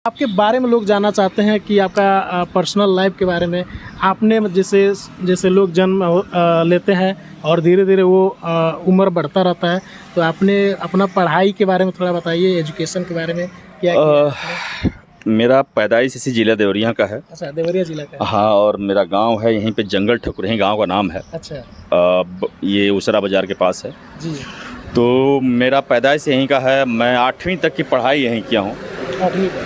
आपके बारे में लोग जानना चाहते हैं कि आपका पर्सनल लाइफ के बारे में। आपने जैसे जैसे लोग जन्म लेते हैं और धीरे धीरे वो उम्र बढ़ता रहता है, तो आपने अपना पढ़ाई के बारे में थोड़ा बताइए, एजुकेशन के बारे में क्या किया आपने? मेरा पैदाइश इसी जिला देवरिया का है। अच्छा, देवरिया जिला का है। हाँ, और मेरा गांव है यहीं पे जंगल ठकुरही गांव का नाम है। अच्छा। ये उसरा बाज़ार के पास है। जी। तो मेरा पैदाइश यहीं का है। मैं 8वीं तक की पढ़ाई यहीं किया हूँ।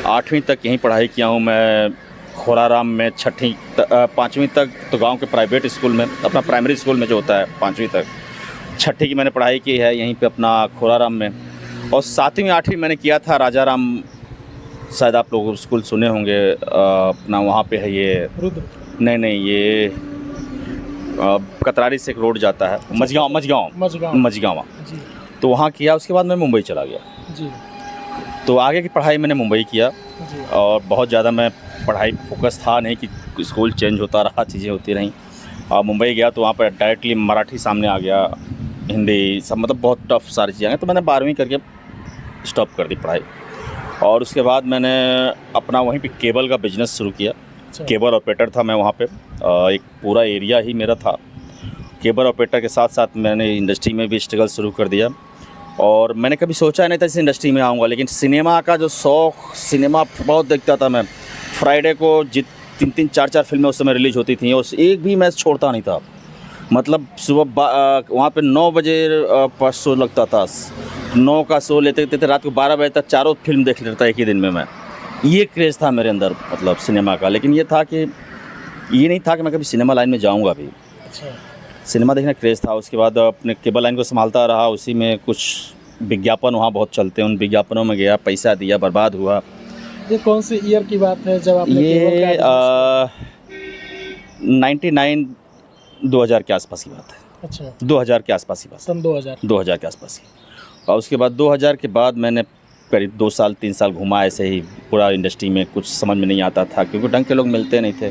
8वीं तक यहीं पढ़ाई किया हूँ मैं। खोराराम में 5वीं तक तो गांव के प्राइवेट स्कूल में, अपना प्राइमरी स्कूल में जो होता है 5वीं तक। 6ठी की मैंने पढ़ाई की है यहीं पे अपना खोराराम में। और 7वीं 8वीं मैंने किया था राजाराम, शायद आप लोग स्कूल सुने होंगे, अपना वहाँ पे है ये रुद्र। नहीं ये कतरारी से एक रोड जाता है, मझगाँव। जी। तो वहाँ किया। उसके बाद मैं मुंबई चला गया। जी। तो आगे की पढ़ाई मैंने मुंबई किया। जी। और बहुत ज़्यादा मैं पढ़ाई फोकस था नहीं कि स्कूल चेंज होता रहा, चीज़ें होती रहीं। और मुंबई गया तो वहाँ पर डायरेक्टली मराठी सामने आ गया, हिंदी सब, मतलब बहुत टफ सारी चीज़ें। तो मैंने 12वीं करके स्टॉप कर दी पढ़ाई। और उसके बाद मैंने अपना वहीं पे केबल का बिज़नेस शुरू किया। अच्छा। केबल ऑपरेटर था मैं वहाँ पे। एक पूरा एरिया ही मेरा था। केबल ऑपरेटर के साथ साथ मैंने इंडस्ट्री में भी स्ट्रगल शुरू कर दिया। और मैंने कभी सोचा नहीं था इस इंडस्ट्री में आऊँगा, लेकिन सिनेमा का जो शौक़, सिनेमा बहुत देखता था मैं। फ्राइडे को 3-3 4-4 फिल्में उस समय रिलीज़ होती थी और एक भी मैं छोड़ता नहीं था। मतलब सुबह वहाँ पे 9 बजे पर शो लगता था। 9 का शो लेते थे रात को 12 बजे तक चारों फिल्म देख लेता था एक ही दिन में मैं। ये क्रेज़ था मेरे अंदर, मतलब सिनेमा का। लेकिन ये नहीं था कि मैं कभी सिनेमा लाइन में जाऊँगा भी। अच्छा। सिनेमा देखने का क्रेज़ था। उसके बाद अपने केबल लाइन को संभालता रहा। उसी में कुछ विज्ञापन वहाँ बहुत चलते हैं, उन विज्ञापनों में गया, पैसा दिया, बर्बाद हुआ। ये कौन सी ईयर की बात है जब आपने ये केबल का 99 2000 के आसपास की बात है। अच्छा। 2000 के आसपास की बात है। सन 2000 के आसपास ही। और उसके बाद 2000 के बाद मैंने करीब 2 साल 3 साल घूमा ऐसे ही पूरा इंडस्ट्री में। कुछ समझ में नहीं आता था क्योंकि ढंग के लोग मिलते नहीं थे।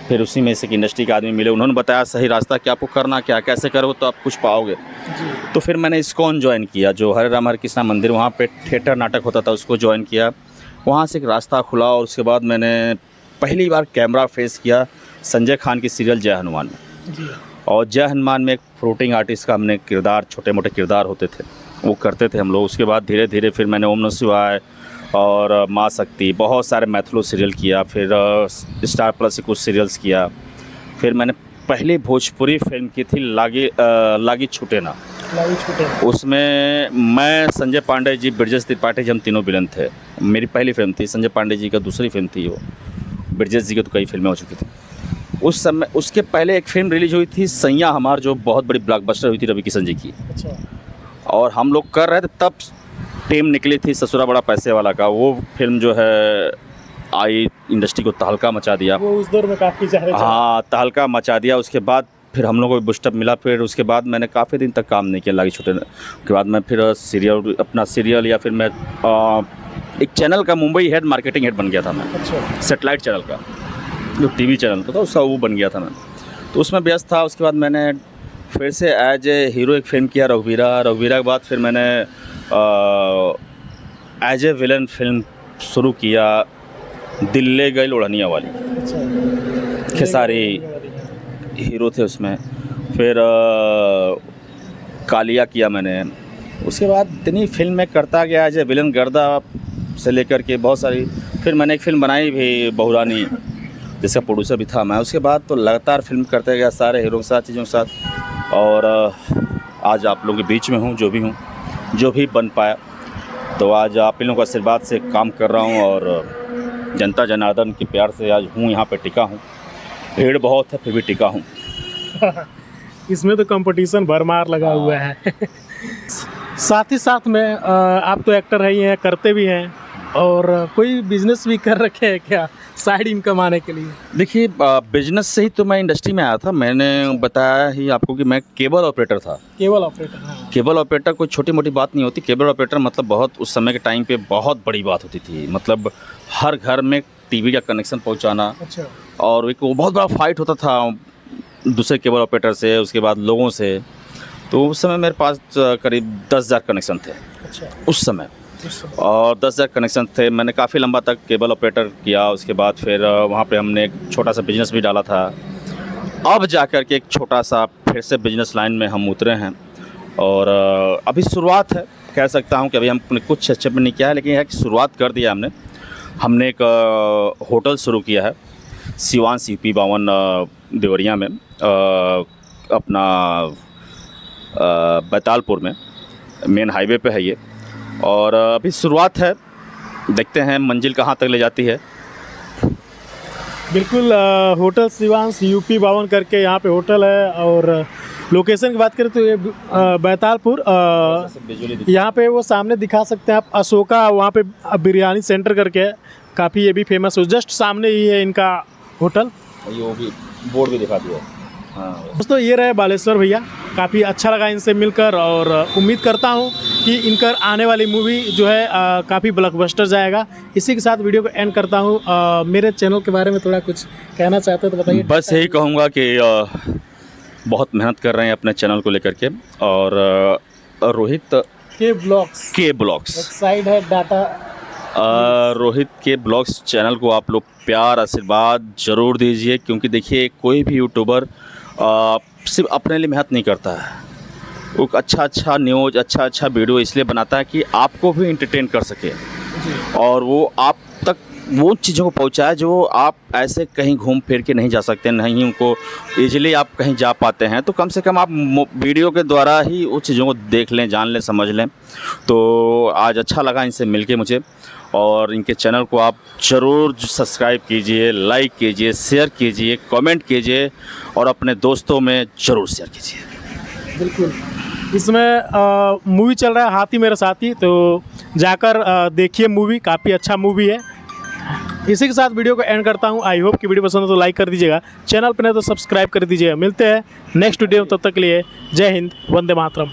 फिर उसी में से एक इंडस्ट्री के आदमी मिले, उन्होंने बताया सही रास्ता कि आपको करना क्या, कैसे करोगे तो आप कुछ पाओगे। जी। तो फिर मैंने इस्कॉन ज्वाइन किया, जो हरे राम हरे कृष्णा मंदिर, वहाँ पे थिएटर नाटक होता था, उसको ज्वाइन किया। वहाँ से एक रास्ता खुला और उसके बाद मैंने पहली बार कैमरा फेस किया संजय खान की सीरियल जय हनुमान में। जी। और जय हनुमान में एक फ्लोटिंग आर्टिस्ट का हमने किरदार, छोटे मोटे किरदार होते थे, वो करते थे हम लोग। उसके बाद धीरे धीरे फिर मैंने ओम नमः शिवाय और माँ शक्ति, बहुत सारे मैथिलो सीरियल किया। फिर स्टार प्लस से कुछ सीरियल्स किया। फिर मैंने पहली भोजपुरी फिल्म की थी लागी छूटे ना। उसमें मैं, संजय पांडे जी, ब्रिजेश त्रिपाठी जी, हम तीनों विलन थे। मेरी पहली फिल्म थी। संजय पांडे जी का दूसरी फिल्म थी वो। ब्रिजेश जी की तो कई फिल्में हो चुकी थी उस समय। उसके पहले एक फिल्म रिलीज हुई थी सैया हमार, जो बहुत बड़ी ब्लॉकबस्टर हुई थी रवि किशन जी की। अच्छा। और हम लोग कर रहे थे तब टीम निकली थी ससुरा बड़ा पैसे वाला का। वो फिल्म जो है आई, इंडस्ट्री को तहलका मचा दिया। वो उस दौर में काफ़ी ज़्यादा। हाँ, तहलका मचा दिया। उसके बाद फिर हम लोगों को बूस्टअप मिला। फिर उसके बाद मैंने काफ़ी दिन तक काम नहीं किया लागी छूटे। उसके बाद मैं फिर अपना सीरियल या फिर मैं एक चैनल का मुंबई हेड, मार्केटिंग हेड बन गया था मैं। अच्छा। सेटेलाइट चैनल का, जो टीवी चैनल था उसका, वो बन गया था मैं। तो उसमें व्यस्त था। उसके बाद मैंने फिर से एज ए हीरो एक फिल्म किया रघुवीरा के बाद फिर मैंने एज ए विलन फिल्म शुरू किया, दिल्ले गई ओढ़निया वाली। अच्छा। खेसारी हीरो थे उसमें। फिर कालिया किया मैंने। उसके बाद इतनी फिल्म में करता गया एज ए विलन, गर्दा से लेकर के बहुत सारी। फिर मैंने एक फिल्म बनाई भी बहुरानी, जिसका प्रोड्यूसर भी था मैं। उसके बाद तो लगातार फिल्म करते गया सारे हीरो के साथ, चीज़ों के साथ। और आज आप लोगों के बीच में हूँ, जो भी बन पाया। तो आज आप इन लोगों के आशीर्वाद से काम कर रहा हूँ और जनता जनार्दन के प्यार से आज हूँ, यहाँ पे टिका हूँ। भीड़ बहुत है फिर भी टिका हूँ। इसमें तो कंपटीशन भरमार लगा हुआ है। साथ ही साथ में आप तो एक्टर ही हैं, करते भी हैं, और कोई बिजनेस भी कर रखे हैं क्या साइड इनकम आने के लिए? देखिए, बिजनेस से ही तो मैं इंडस्ट्री में आया था। मैंने बताया ही आपको कि मैं केबल ऑपरेटर था। Cable operator? हाँ। केबल ऑपरेटर कोई छोटी मोटी बात नहीं होती। केबल ऑपरेटर मतलब बहुत, उस समय के टाइम पे बहुत बड़ी बात होती थी। मतलब हर घर में टीवी का कनेक्शन पहुंचाना। अच्छा। और एक वो बहुत बड़ा फाइट होता था दूसरे केबल ऑपरेटर से, उसके बाद लोगों से। तो उस समय मेरे पास करीब 10,000 कनेक्शन थे। अच्छा। उस समय और 10,000 कनेक्शन थे। मैंने काफ़ी लंबा तक केबल ऑपरेटर किया, उसके बाद फिर वहाँ पे हमने एक छोटा सा बिजनेस भी डाला था। अब जाकर के एक छोटा सा फिर से बिजनेस लाइन में हम उतरे हैं और अभी शुरुआत है, कह सकता हूँ कि अभी हमने कुछ अचीव नहीं किया है, लेकिन यह शुरुआत कर दिया हमने एक होटल शुरू किया है शिवांश यूपी 52 देवरिया में, अपना बैतालपुर में, मेन हाईवे पे है ये। और अभी शुरुआत है, देखते हैं मंजिल कहाँ तक ले जाती है। बिल्कुल, होटल शिवांश यूपी 52 करके यहाँ पे होटल है। और लोकेशन की बात करें तो ये बैतालपुर, यहाँ पे वो सामने दिखा सकते हैं आप, अशोका वहाँ पे बिरयानी सेंटर करके है, काफ़ी ये भी फेमस है, जस्ट सामने ही है इनका होटल। ये भी बोर्ड भी दिखा दिया। हाँ दोस्तों, ये रहे बालेश्वर भैया, काफ़ी अच्छा लगा इनसे मिलकर और उम्मीद करता हूँ कि इनका आने वाली मूवी जो है काफ़ी ब्लॉकबस्टर जाएगा। इसी के साथ वीडियो को एंड करता हूँ। मेरे चैनल के बारे में थोड़ा कुछ कहना चाहते हो तो बताइए। बस यही कहूँगा कि बहुत मेहनत कर रहे हैं अपने चैनल को लेकर के, और रोहित के ब्लॉग्स एक साइड है डाटा। रोहित के ब्लॉग्स चैनल को आप लोग प्यार आशीर्वाद ज़रूर दीजिए, क्योंकि देखिए कोई भी यूट्यूबर सिर्फ अपने लिए मेहनत नहीं करता है, वो अच्छा न्यूज़ अच्छा वीडियो इसलिए बनाता है कि आपको भी एंटरटेन कर सके और वो आप तक वो चीज़ों को पहुंचाए जो आप ऐसे कहीं घूम फिर के नहीं जा सकते, नहीं उनको ईजिली आप कहीं जा पाते हैं। तो कम से कम आप वीडियो के द्वारा ही उस चीज़ों को देख लें, जान लें, समझ लें। तो आज अच्छा लगा इनसे मिलके मुझे, और इनके चैनल को आप ज़रूर सब्सक्राइब कीजिए, लाइक कीजिए, शेयर कीजिए, कमेंट कीजिए और अपने दोस्तों में ज़रूर शेयर कीजिए। बिल्कुल, इसमें मूवी चल रहा है हाथी मेरा साथी, तो जाकर देखिए मूवी, काफ़ी अच्छा मूवी है। इसी के साथ वीडियो को एंड करता हूँ। आई होप कि वीडियो पसंद हो तो लाइक कर दीजिएगा, चैनल पर नहीं तो सब्सक्राइब कर दीजिएगा। मिलते हैं नेक्स्ट वीडियो में, तब तक के लिए जय हिंद, वंदे मातरम।